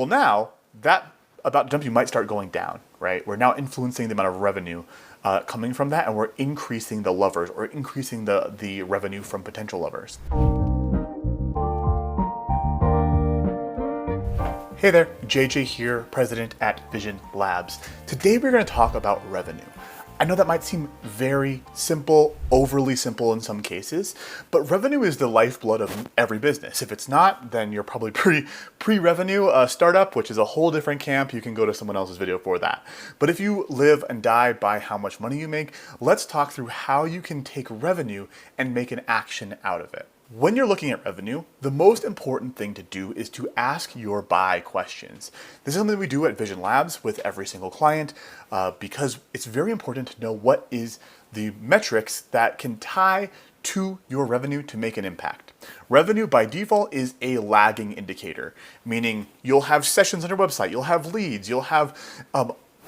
Well, now that about to dump you might start going down, right? We're now influencing the amount of revenue coming from that, and we're increasing the lovers or increasing the revenue from potential lovers. Hey there, JJ here, president at Vision Labs. Today we're going to talk about revenue. I know that might seem very simple, overly simple in some cases, but revenue is the lifeblood of every business. If it's not, then you're probably pre-revenue startup, which is a whole different camp. You can go to someone else's video for that. But if you live and die by how much money you make, let's talk through how you can take revenue and make an action out of it. When you're looking at revenue, the most important thing to do is to ask your buy questions. This is something we do at Vision Labs with every single client because it's very important to know what is the metrics that can tie to your revenue to make an impact. Revenue by default is a lagging indicator, meaning you'll have sessions on your website, you'll have leads, you'll have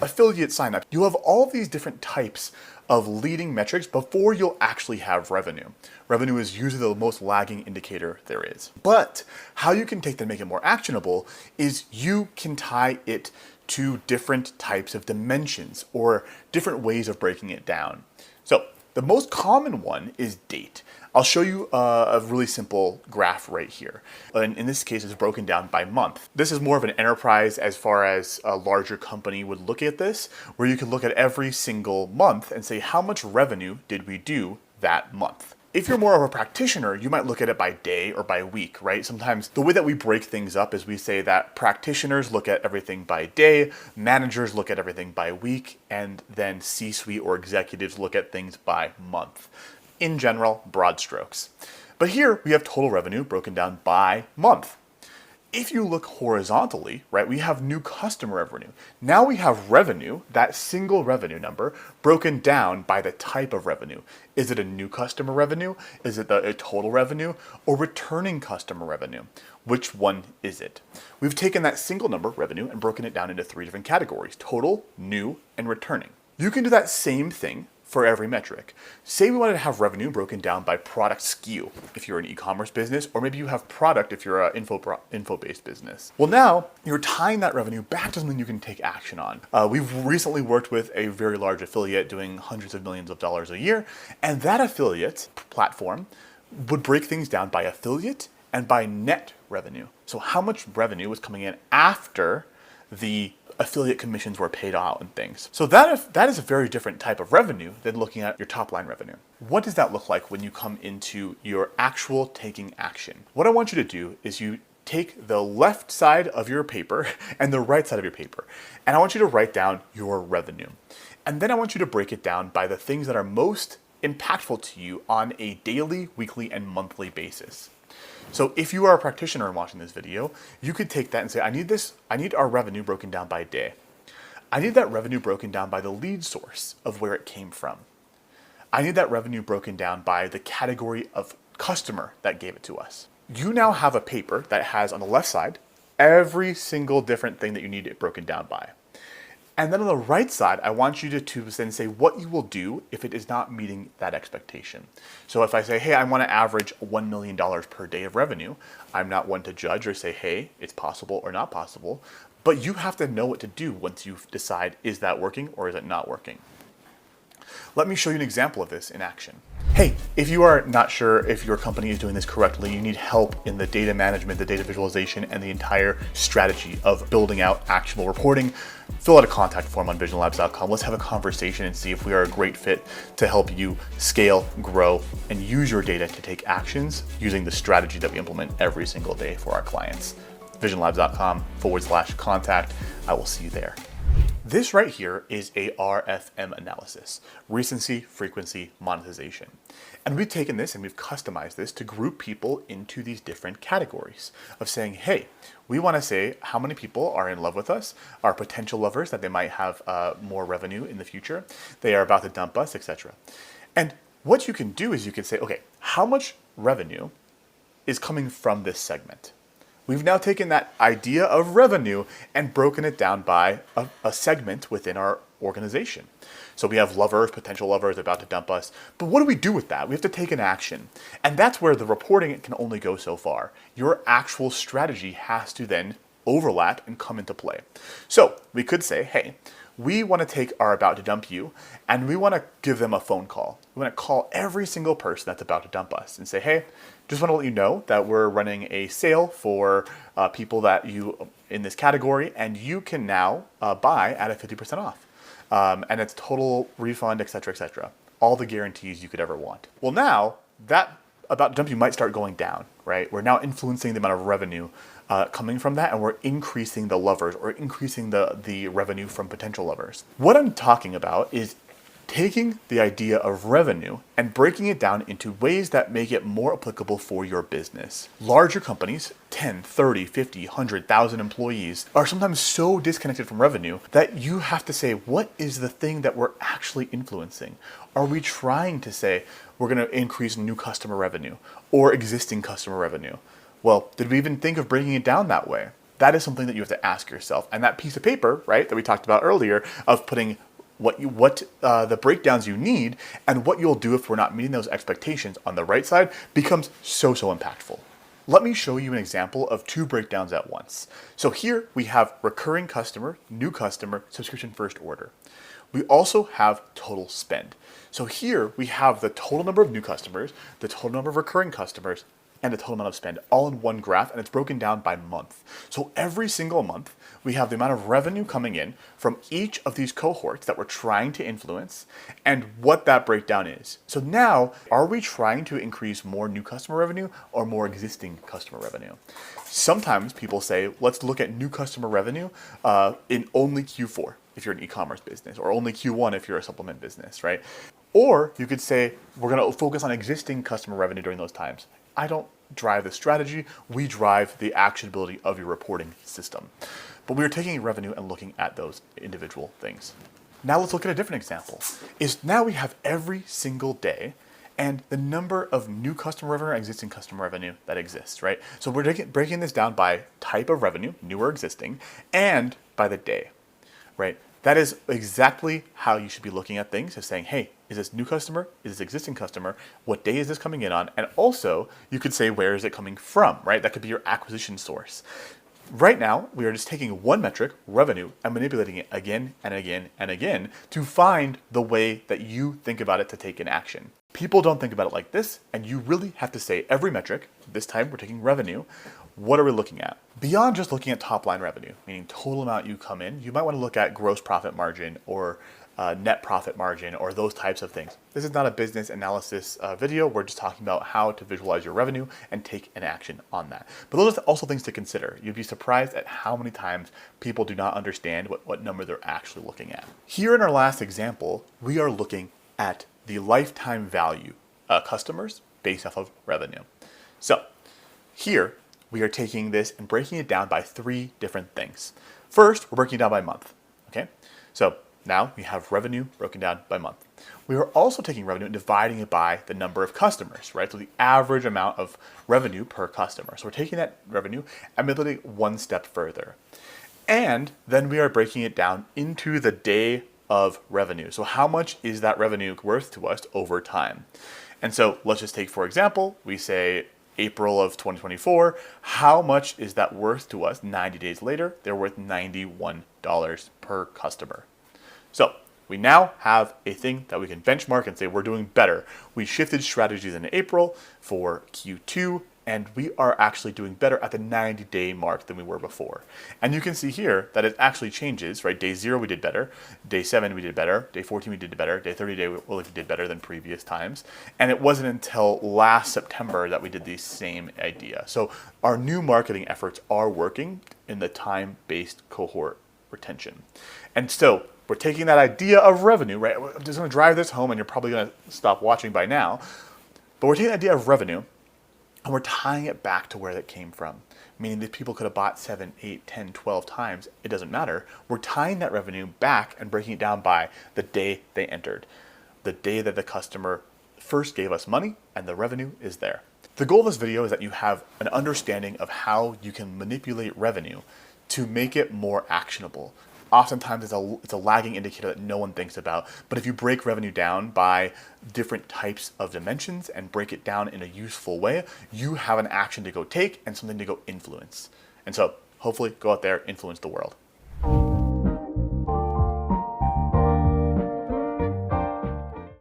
affiliate sign up. You'll have all of these different types of leading metrics before you'll actually have revenue. Revenue is usually the most lagging indicator there is. But how you can take that and make it more actionable is you can tie it to different types of dimensions or different ways of breaking it down. So the most common one is date. I'll show you a really simple graph right here. And in this case, it's broken down by month. This is more of an enterprise as far as a larger company would look at this, where you can look at every single month and say, how much revenue did we do that month? If you're more of a practitioner, you might look at it by day or by week, right? Sometimes the way that we break things up is we say that practitioners look at everything by day, managers look at everything by week, and then C-suite or executives look at things by month. In general, broad strokes. But here we have total revenue broken down by month. If you look horizontally, right, we have new customer revenue. Now we have revenue, that single revenue number, broken down by the type of revenue. Is it a new customer revenue? Is it a total revenue? Or returning customer revenue? Which one is it? We've taken that single number, revenue, and broken it down into 3 different categories: total, new, and returning. You can do that same thing for every metric. Say we wanted to have revenue broken down by product SKU if you're an e-commerce business, or maybe you have product if you're an info-based business. Well, now you're tying that revenue back to something you can take action on. We've recently worked with a very large affiliate doing hundreds of millions of dollars a year, and that affiliate platform would break things down by affiliate and by net revenue. So how much revenue was coming in after the affiliate commissions were paid out and things. So that is a very different type of revenue than looking at your top line revenue. What does that look like when you come into your actual taking action? What I want you to do is you take the left side of your paper and the right side of your paper, and I want you to write down your revenue. And then I want you to break it down by the things that are most impactful to you on a daily, weekly, and monthly basis. So if you are a practitioner and watching this video, you could take that and say, I need our revenue broken down by day. I need that revenue broken down by the lead source of where it came from. I need that revenue broken down by the category of customer that gave it to us. You now have a paper that has on the left side every single different thing that you need it broken down by. And then on the right side, I want you to then say what you will do if it is not meeting that expectation. So if I say, hey, I want to average $1 million per day of revenue, I'm not one to judge or say, hey, it's possible or not possible, but you have to know what to do once you decide, is that working or is it not working? Let me show you an example of this in action. Hey, if you are not sure if your company is doing this correctly, you need help in the data management, the data visualization, and the entire strategy of building out actionable reporting, fill out a contact form on visionlabs.com. Let's have a conversation and see if we are a great fit to help you scale, grow, and use your data to take actions using the strategy that we implement every single day for our clients. visionlabs.com/contact. I will see you there. This right here is a RFM analysis, recency, frequency, monetization. And we've taken this and we've customized this to group people into these different categories of saying, hey, we want to say how many people are in love with us, are potential lovers that they might have more revenue in the future, they are about to dump us, etc. And what you can do is you can say, okay, how much revenue is coming from this segment? We've now taken that idea of revenue and broken it down by a segment within our organization. So we have lovers, potential lovers about to dump us. But what do we do with that? We have to take an action. And that's where the reporting can only go so far. Your actual strategy has to then overlap and come into play. So we could say, hey, we want to take our about to dump you and we want to give them a phone call. We want to call every single person that's about to dump us and say, hey, just want to let you know that we're running a sale for people that you in this category, and you can now buy at a 50% off. And it's total refund, et cetera, all the guarantees you could ever want. Well, now that about to dump you might start going down, right? We're now influencing the amount of revenue coming from that, and we're increasing the lovers or increasing the revenue from potential lovers. What I'm talking about is taking the idea of revenue and breaking it down into ways that make it more applicable for your business. Larger companies, 10, 30, 50, 100,000 employees, are sometimes so disconnected from revenue that you have to say, what is the thing that we're actually influencing? Are we trying to say we're going to increase new customer revenue or existing customer revenue? Well, did we even think of breaking it down that way? That is something that you have to ask yourself. And that piece of paper, right, that we talked about earlier, of putting the breakdowns you need and what you'll do if we're not meeting those expectations on the right side becomes so impactful. Let me show you an example of two breakdowns at once. So here we have recurring customer, new customer, subscription first order. We also have total spend. So here we have the total number of new customers, the total number of recurring customers, and the total amount of spend all in one graph, and it's broken down by month. So every single month, we have the amount of revenue coming in from each of these cohorts that we're trying to influence and what that breakdown is. So now, are we trying to increase more new customer revenue or more existing customer revenue? Sometimes people say, let's look at new customer revenue in only Q4 if you're an e-commerce business, or only Q1 if you're a supplement business, right? Or you could say, we're gonna focus on existing customer revenue during those times. I don't drive the strategy, we drive the actionability of your reporting system. But we are taking revenue and looking at those individual things. Now let's look at a different example. Now we have every single day and the number of new customer revenue and existing customer revenue that exists, right? So we're breaking this down by type of revenue, new or existing, and by the day, right? That is exactly how you should be looking at things, is saying, hey, is this new customer? Is this existing customer? What day is this coming in on? And also, you could say, where is it coming from, right? That could be your acquisition source. Right now, we are just taking one metric, revenue, and manipulating it again and again and again to find the way that you think about it to take an action. People don't think about it like this, and you really have to say every metric, this time we're taking revenue, what are we looking at? Beyond just looking at top line revenue, meaning total amount you come in, you might want to look at gross profit margin or net profit margin or those types of things. This is not a business analysis video. We're just talking about how to visualize your revenue and take an action on that. But those are also things to consider. You'd be surprised at how many times people do not understand what number they're actually looking at. Here in our last example, we are looking at the lifetime value customers based off of revenue. So here we are taking this and breaking it down by three different things. First, we're breaking it down by month. Okay, so now we have revenue broken down by month. We are also taking revenue and dividing it by the number of customers, right? So the average amount of revenue per customer. So we're taking that revenue and moving it one step further. And then we are breaking it down into the day of revenue. So how much is that revenue worth to us over time? And so let's just take, for example, we say April of 2024, how much is that worth to us 90 days later? They're worth $91 per customer. So we now have a thing that we can benchmark and say we're doing better. We shifted strategies in April for Q2, and we are actually doing better at the 90-day mark than we were before. And you can see here that it actually changes, right? Day 0 we did better, day 7 we did better, day 14 we did better, day 30 we did better than previous times. And it wasn't until last September that we did the same idea. So our new marketing efforts are working in the time-based cohort retention. And so we're taking that idea of revenue, right? I'm just going to drive this home, and you're probably going to stop watching by now. But we're taking the idea of revenue, and we're tying it back to where that came from, meaning that people could have bought 7, 8, 10, 12 times. It doesn't matter. We're tying that revenue back and breaking it down by the day they entered, the day that the customer first gave us money, and the revenue is there. The goal of this video is that you have an understanding of how you can manipulate revenue to make it more actionable. Oftentimes it's a lagging indicator that no one thinks about, but if you break revenue down by different types of dimensions and break it down in a useful way, you have an action to go take and something to go influence. And so hopefully go out there, influence the world.